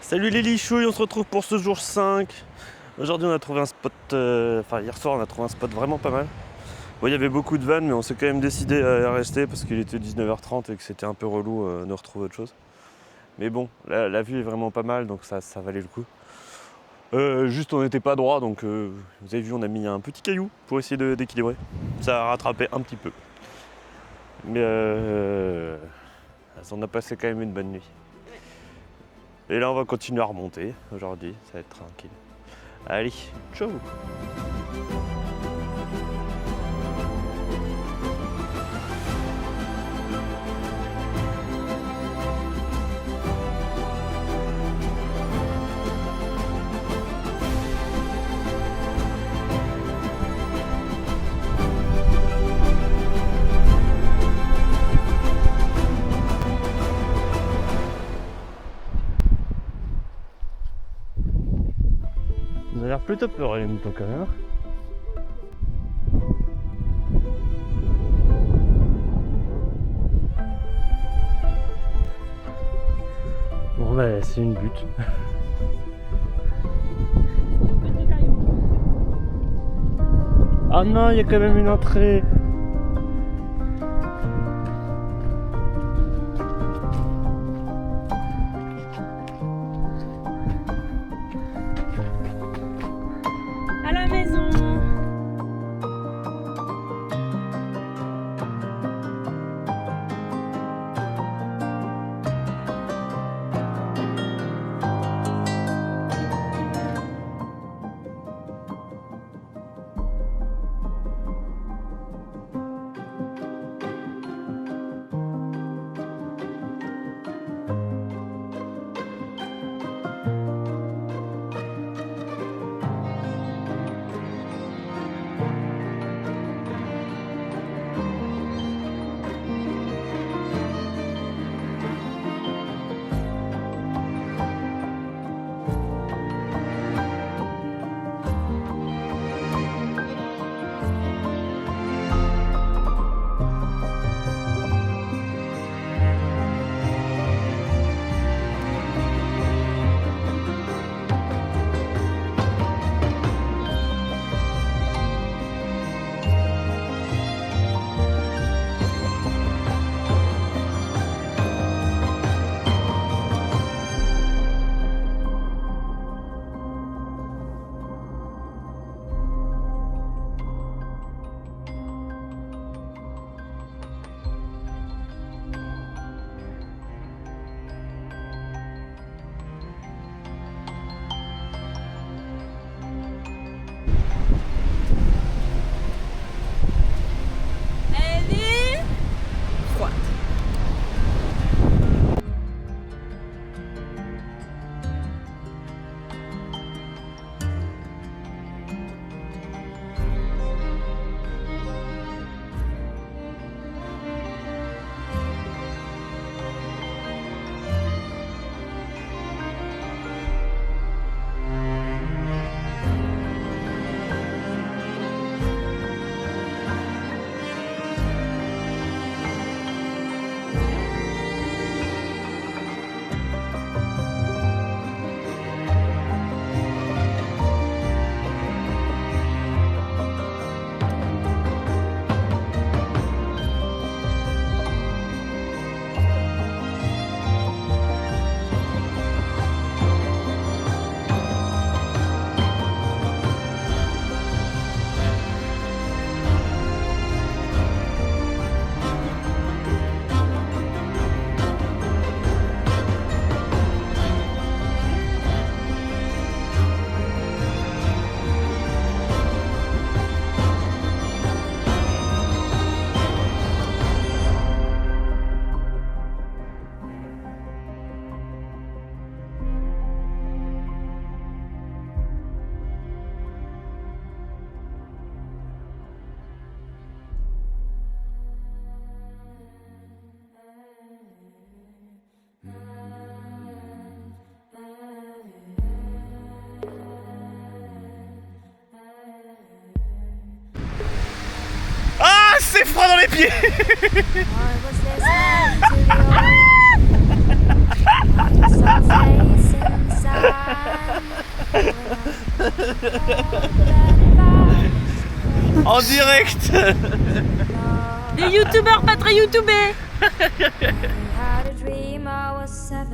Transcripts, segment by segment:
Salut les lichouilles, on se retrouve pour ce jour 5. Aujourd'hui on a trouvé un spot, hier soir on a trouvé un spot vraiment pas mal. Bon, il y avait beaucoup de vannes mais on s'est quand même décidé à rester parce qu'il était 19h30 et que c'était un peu relou de retrouver autre chose. Mais bon, la vue est vraiment pas mal donc ça valait le coup. Juste on n'était pas droit donc vous avez vu on a mis un petit caillou pour essayer d'équilibrer. Ça a rattrapé un petit peu. Mais on a passé quand même une bonne nuit. Et là on va continuer à remonter aujourd'hui, ça va être tranquille. Allez, ciao. Ils ont l'air plutôt peureux les moutons quand même. Bon bah c'est une butte. Ah non, il y a quand même une entrée. À la maison. C'est froid dans les pieds. En direct. Les youtubeurs pas très youtubés. Had a dream I was 7,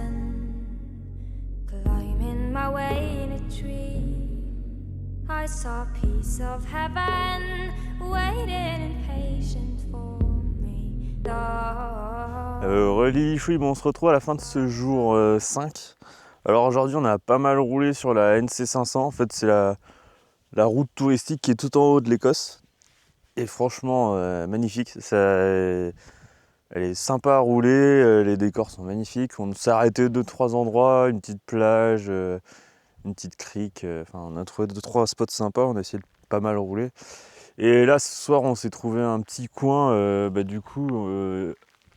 climbing my way in a tree. I saw a piece of heaven waiting impatient for me. Reli Chouib, on se retrouve à la fin de ce jour 5. Alors aujourd'hui on a pas mal roulé sur la NC500, en fait c'est la route touristique qui est tout en haut de l'Écosse. Et franchement magnifique, elle est sympa à rouler, les décors sont magnifiques. On s'est arrêté 2-3 endroits, une petite plage, une petite crique, on a trouvé 2-3 spots sympas, on a essayé de pas mal rouler. Et là ce soir on s'est trouvé un petit coin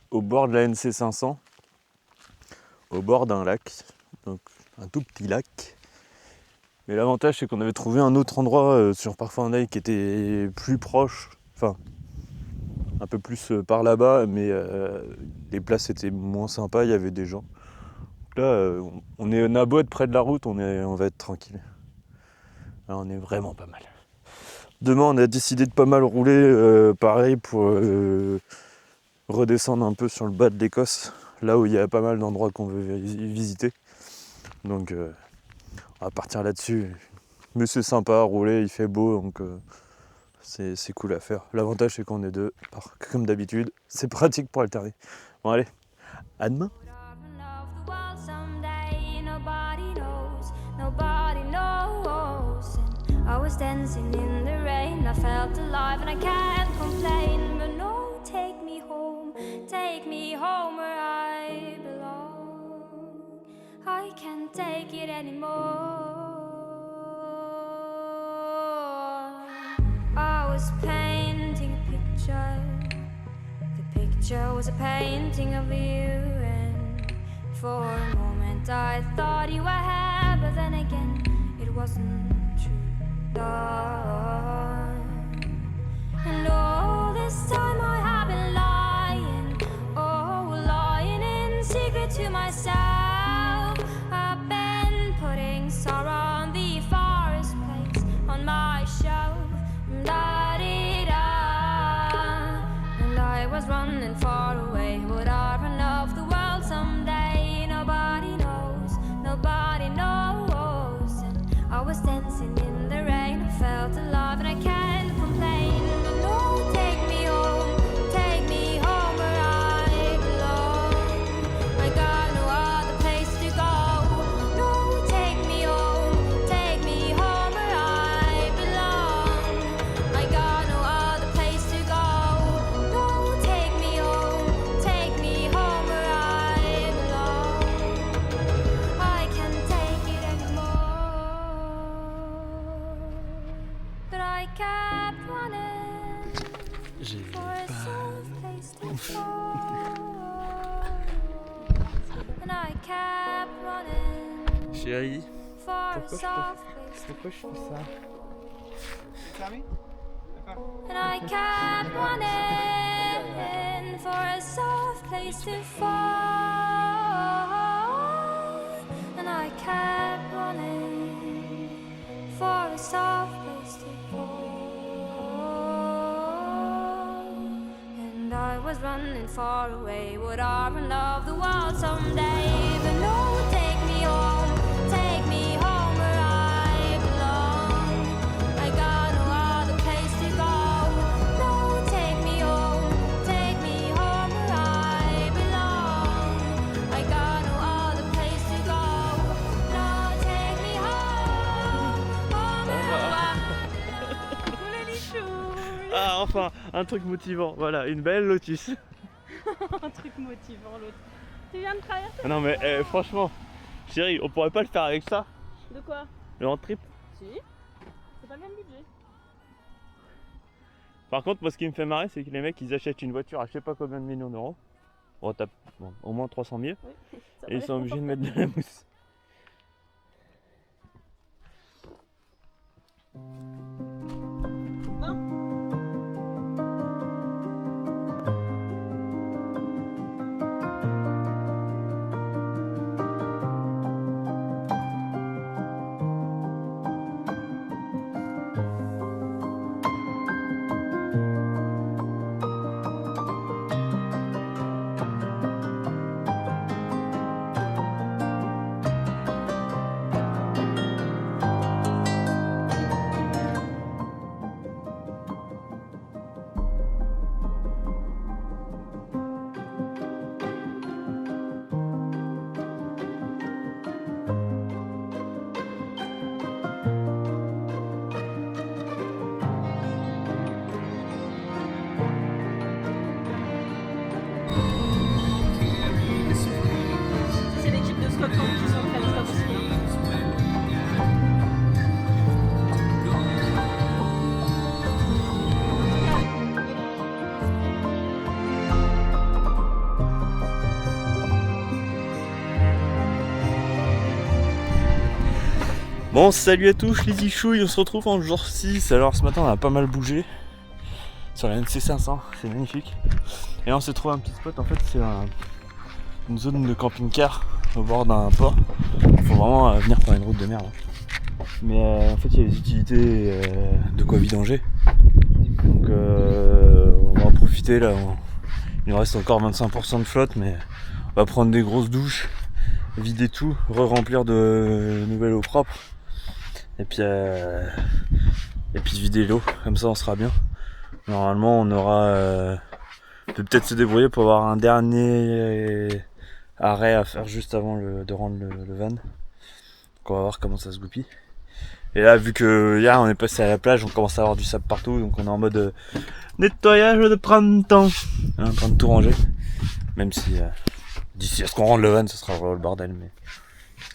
au bord de la NC500, au bord d'un lac, donc un tout petit lac. Mais l'avantage c'est qu'on avait trouvé un autre endroit sur Park Forney qui était plus proche, un peu plus par là-bas, mais les places étaient moins sympas, il y avait des gens. Donc là on a beau être près de la route, on va être tranquille. Là on est vraiment pas mal. Demain on a décidé de pas mal rouler, pareil pour redescendre un peu sur le bas de l'Écosse, là où il y a pas mal d'endroits qu'on veut visiter. Donc on va partir là-dessus. Mais c'est sympa à rouler, il fait beau, donc c'est cool à faire. L'avantage c'est qu'on est deux, comme d'habitude, c'est pratique pour alterner. Bon allez, à demain. I was dancing in the rain, I felt alive and I can't complain. But no, take me home where I belong. I can't take it anymore. I was painting a picture. The picture was a painting of you, and for a moment I thought you were here, but then again it wasn't true. And all this time I have been lying in secret to myself. I've been putting sorrow on the forest place on my shelf. Da-dee-da. And I was running far away. Would I run off the world someday? Nobody knows, nobody knows. And I was dancing in the rain, I felt alive and I can't complain. No, take me home where I belong. I got no other place to go. No, take me home where I belong. I got no other place to go. No, take me home where I belong. I can't take it anymore. But I kept running for a safe place to fall. And I kept running Chérie, for a soft place to pourquoi je fais ça? And I kept running for a soft place to fall. And I kept running for a soft place to fall. And I was running far away. Would I run off the world someday? But no, take me home where I belong. I got no other place to go. No, take me home where I belong. I got no other place to go. No, take me home where I belong. Coucou les lichous. Ah enfin, un truc motivant, voilà, une belle Lotus. Un truc motivant l'autre. Tu viens de traverser? Ah non mais franchement, chérie, on pourrait pas le faire avec ça, De quoi? le hand trip. Si. C'est pas le même budget. Par contre, moi ce qui me fait marrer, c'est que les mecs ils achètent une voiture à je sais pas combien de millions d'euros. Bon, au moins 300 000. Oui. Ça Et ils va sont être obligés de mettre de la mousse. Bon, salut à tous les ichouilles, on se retrouve en jour 6. Alors ce matin on a pas mal bougé sur la NC500, c'est magnifique. Et là on s'est trouvé un petit spot, en fait c'est une zone de camping-car au bord d'un port. Il faut vraiment venir par une route de merde. Mais en fait il y a des utilités de quoi vidanger. Donc on va en profiter là. Il nous reste encore 25% de flotte, mais on va prendre des grosses douches, vider tout, re-remplir de nouvelle eau propre. Et puis vider l'eau, comme ça on sera bien. Normalement on aura peut-être se débrouiller pour avoir un dernier arrêt à faire juste avant de rendre le van. Donc on va voir comment ça se goupille. Et là vu que hier on est passé à la plage, on commence à avoir du sable partout, donc on est en mode nettoyage de printemps. On est en train de tout ranger. Même si d'ici à ce qu'on rende le van ce sera vraiment le bordel, mais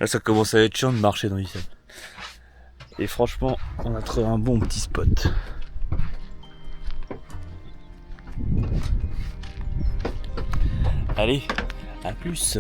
là ça commence à être chiant de marcher dans du sable. Et franchement, on a trouvé un bon petit spot. Allez, à plus.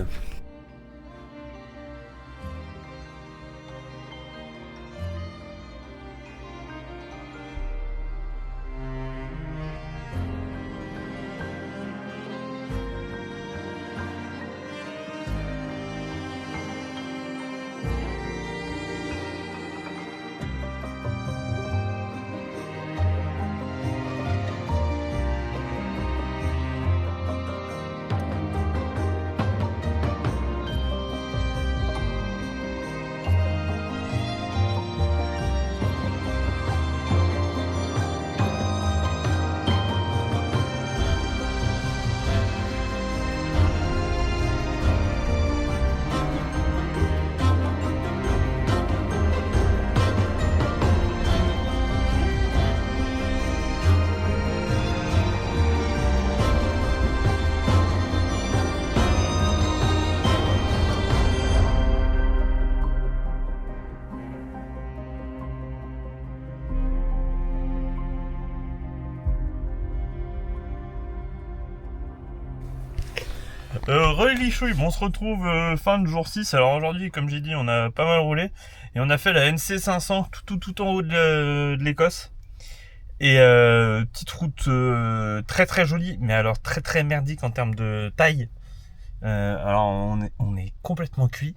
Relichouille, bon, on se retrouve fin de jour 6. Alors aujourd'hui, comme j'ai dit, on a pas mal roulé et on a fait la NC500 tout en haut de l'Écosse. Et petite route très très jolie, mais alors très très merdique en termes de taille. Alors on est complètement cuit.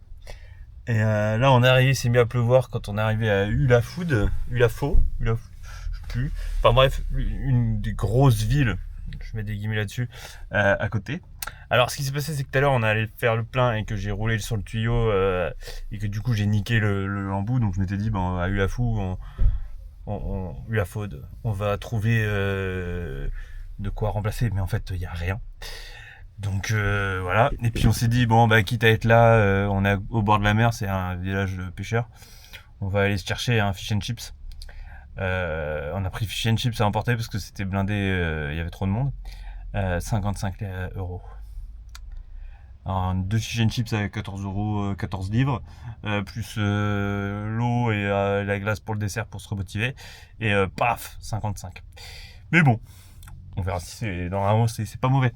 Et là on est arrivé, il s'est mis à pleuvoir quand on est arrivé à Ulafo, je sais plus. Enfin bref, une des grosses villes, je mets des guillemets là-dessus, à côté. Alors ce qui s'est passé, c'est que tout à l'heure on allait faire le plein et que j'ai roulé sur le tuyau et que du coup j'ai niqué l'embout. Donc je m'étais dit, bon, à Ulafo, on va trouver de quoi remplacer, mais en fait il n'y a rien. Donc voilà. Et puis on s'est dit, bon bah quitte à être là, on est au bord de la mer, c'est un village de pêcheurs, on va aller se chercher un fish and chips. On a pris fish and chips à emporter parce que c'était blindé, il y avait trop de monde. 55 €. Alors, 2 fish and chips à 14 €, 14 livres, plus l'eau et la glace pour le dessert pour se remotiver, et paf, 55. Mais bon, on verra si c'est, normalement c'est pas mauvais.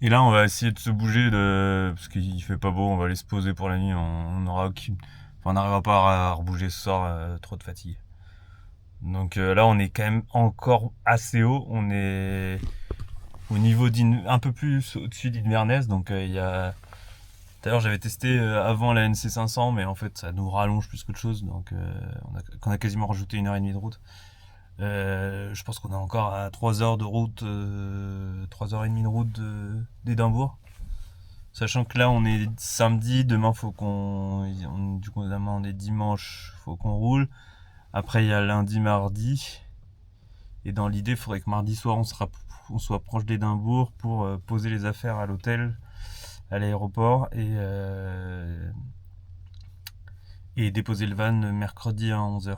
Et là on va essayer de se bouger parce qu'il fait pas beau, on va aller se poser pour la nuit, on aura aucune, enfin, on n'arrivera pas à rebouger ce soir, trop de fatigue. Donc là on est quand même encore assez haut, on est au niveau un peu plus au-dessus d'Inverness, donc il y a... D'ailleurs j'avais testé avant la NC500, mais en fait ça nous rallonge plus qu'autre chose, donc on a quasiment rajouté 1h30 de route. Je pense qu'on est encore à 3 heures de route, 3h30 de route d'Édimbourg. Sachant que là on est samedi, demain faut du coup on est dimanche, faut qu'on roule. Après il y a lundi, mardi. Et dans l'idée, il faudrait que mardi soir on soit proche d'Édimbourg pour poser les affaires à l'hôtel, à l'aéroport et déposer le van mercredi à 11h.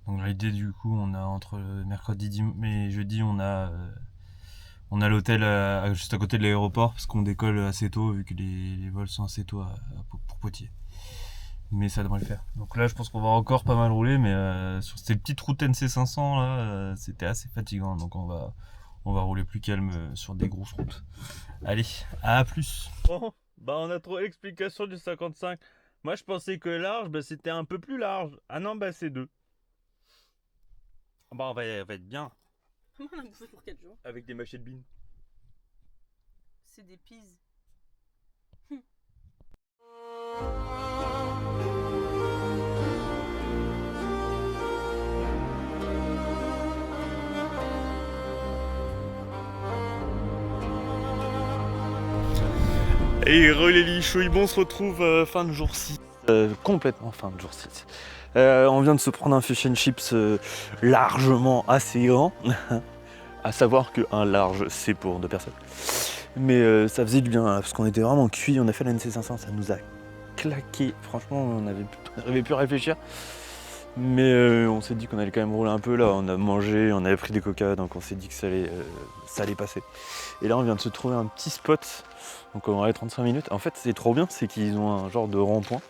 Donc l'idée, du coup, on a entre mercredi et jeudi, on a l'hôtel juste à côté de l'aéroport parce qu'on décolle assez tôt vu que les vols sont assez tôt pour Poitiers. Mais ça devrait le faire. Donc là je pense qu'on va encore pas mal rouler, mais sur ces petites routes NC500 là, c'était assez fatigant, donc on va rouler plus calme sur des grosses routes. Allez, à plus. Bon, bah on a trouvé l'explication du 55. Moi, je pensais que large, bah, c'était un peu plus large. Ah non, bah, c'est 2. Bah, on va être bien. Comment on a bouffé pour 4 jours? Avec des machets de bines. C'est des pises. Et les lichouilles, bon, on se retrouve fin de jour 6. Complètement fin de jour 6. On vient de se prendre un fish and chips largement assez grand. À savoir qu'un large, c'est pour 2 personnes. Mais ça faisait du bien, parce qu'on était vraiment cuits. On a fait la NC500, ça nous a claqué. Franchement, on n'arrivait plus à réfléchir. Mais on s'est dit qu'on allait quand même rouler un peu. Là, on a mangé, on avait pris des coca, donc on s'est dit que ça allait passer. Et là, on vient de se trouver un petit spot. Donc on va aller 35 minutes. En fait, c'est trop bien, c'est qu'ils ont un genre de rond-point.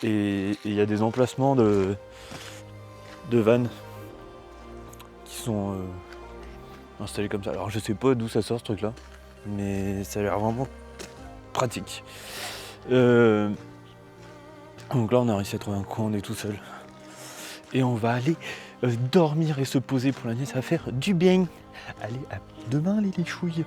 Et il y a des emplacements de vannes qui sont installés comme ça. Alors je sais pas d'où ça sort ce truc là, mais ça a l'air vraiment pratique. Donc là on a réussi à trouver un coin, on est tout seul. Et on va aller dormir et se poser pour la nuit, ça va faire du bien. Allez, à demain les lichouilles.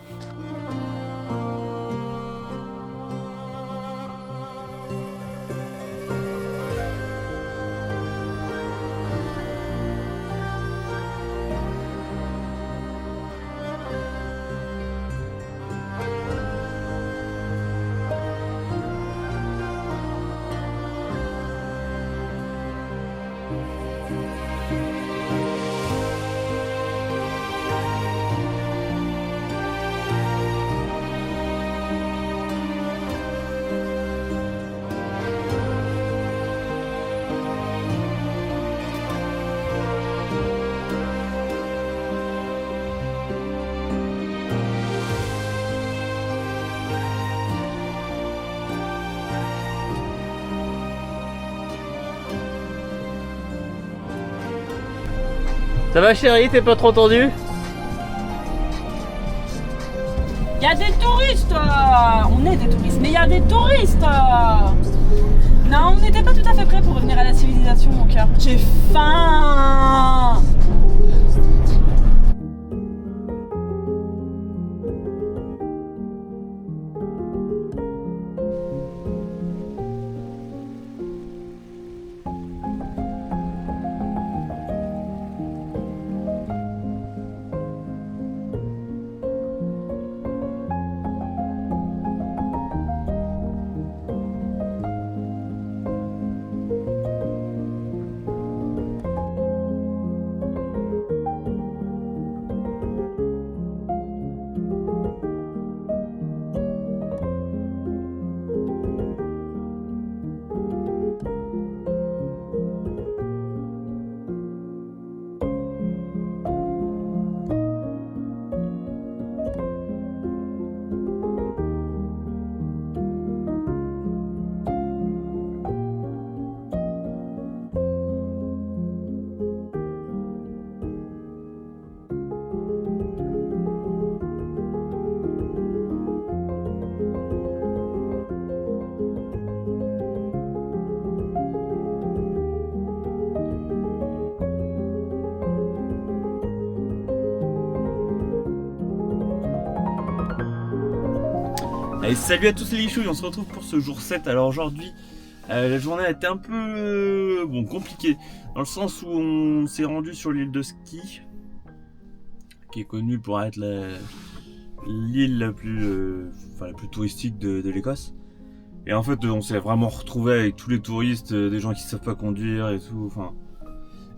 Ça va chérie, t'es pas trop tendu? Y a des touristes. On est des touristes, mais y a des touristes. Non, on n'était pas tout à fait prêts pour revenir à la civilisation, mon cœur. J'ai faim. Allez, salut à tous les lichouilles, on se retrouve pour ce jour 7. Alors aujourd'hui, la journée a été un peu compliquée, dans le sens où on s'est rendu sur l'île de ski, qui est connue pour être l'île la plus touristique de l'Écosse. Et en fait, on s'est vraiment retrouvé avec tous les touristes, des gens qui savent pas conduire et tout.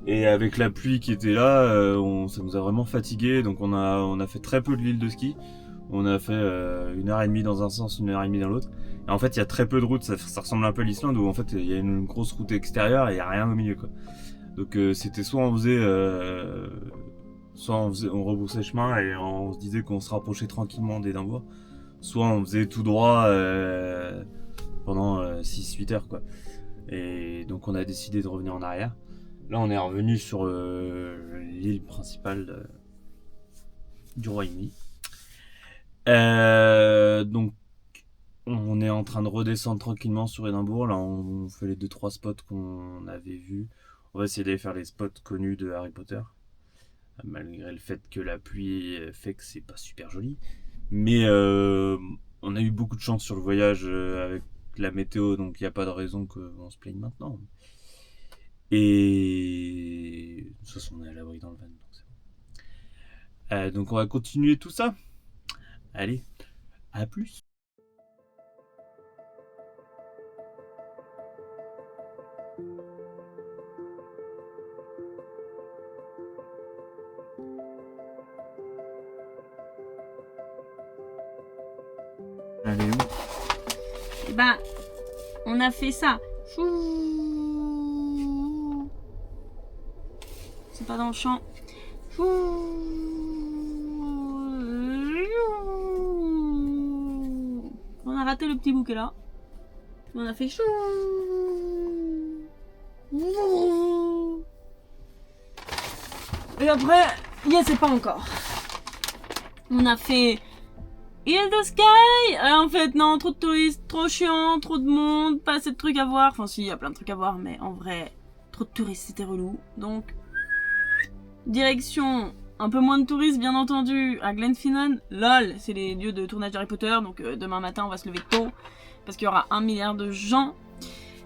Et avec la pluie qui était là, ça nous a vraiment fatigués. Donc on a fait très peu de l'île de ski. On a fait 1h30 dans un sens, 1h30 dans l'autre. Et en fait, il y a très peu de routes. Ça ressemble un peu à l'Islande où en fait il y a une grosse route extérieure et il y a rien au milieu, quoi. Donc c'était soit on rebroussait chemin et on se disait qu'on se rapprochait tranquillement d'Édimbourg, soit on faisait tout droit pendant 6-8 heures, quoi. Et donc on a décidé de revenir en arrière. Là on est revenu sur l'île principale du Royaume-Uni. Donc On est en train de redescendre tranquillement sur Édimbourg. Là, on fait les 2-3 spots qu'on avait vus. On va essayer d'aller faire les spots connus de Harry Potter. Malgré le fait que la pluie fait que c'est pas super joli. Mais on a eu beaucoup de chance sur le voyage avec la météo, donc il n'y a pas de raison qu'on se plaigne maintenant. Et de toute façon, on est à l'abri dans le van. Donc, c'est bon. Donc on va continuer tout ça. Allez, à plus. Allez où? Et ben, on a fait ça. C'est pas dans le champ. On a raté le petit bouquet là. On a fait chou. Et après, y c'est pas encore. On a fait Heal the Sky. En fait, non, trop de touristes, trop chiant, trop de monde, pas assez de trucs à voir. Enfin, si, il y a plein de trucs à voir, mais en vrai, trop de touristes, c'était relou. Donc, direction un peu moins de touristes, bien entendu, à Glenfinnan. LOL, c'est les lieux de tournage d'Harry Potter. Donc, demain matin, on va se lever tôt parce qu'il y aura 1 milliard de gens.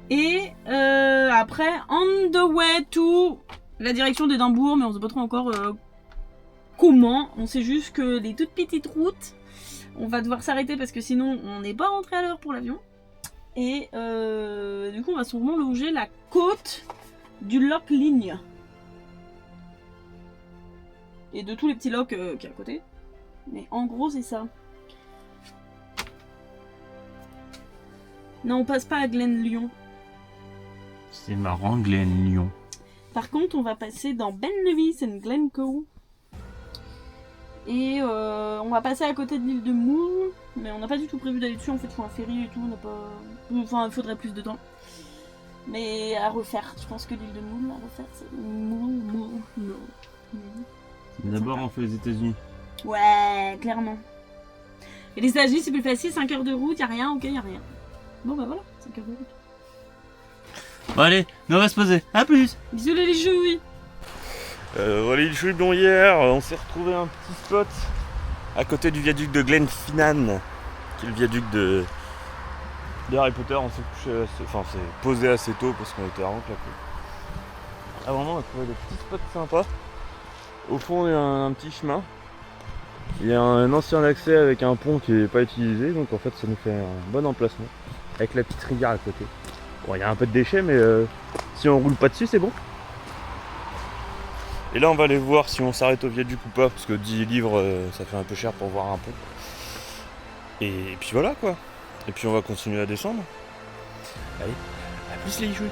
Et après, on the way to la direction d'Édimbourg, mais on sait pas trop encore comment. On sait juste que les toutes petites routes, on va devoir s'arrêter parce que sinon on n'est pas rentré à l'heure pour l'avion. Et du coup on va sûrement loger la côte du Loch Ligne. Et de tous les petits lochs qui est à côté. Mais en gros c'est ça. Non, on passe pas à Glen Lyon. C'est marrant, Glen Lyon. Par contre on va passer dans Ben Nevis and Glencoe. Et on va passer à côté de l'île de Moore, mais on n'a pas du tout prévu d'aller dessus, en fait il faut un ferry et tout, on n'a pas... Enfin il faudrait plus de temps. Mais à refaire, je pense que l'île de Moore, à refaire c'est... Moore. D'abord on fait les États-Unis. Ouais, clairement. Et les États-Unis c'est plus facile, 5 heures de route, y'a rien, ok, y'a rien. Bon bah voilà, 5 heures de route. Bon allez, nous on va se poser, à plus. Bisous les jouis. Voilà, il jouait bon hier, on s'est retrouvé un petit spot à côté du viaduc de Glenfinnan, qui est le viaduc de Harry Potter. On s'est couché on s'est posé assez tôt parce qu'on était vraiment claqués. À un moment on a trouvé des petits spots sympas. Au fond il y a un petit chemin. Il y a un ancien accès avec un pont qui n'est pas utilisé, donc en fait ça nous fait un bon emplacement. Avec la petite rivière à côté. Bon, il y a un peu de déchets mais si on roule pas dessus c'est bon. Et là on va aller voir si on s'arrête au viaduc ou pas, parce que 10 livres ça fait un peu cher pour voir un pont. Et puis voilà quoi. Et puis on va continuer à descendre. Allez, à plus les jouets.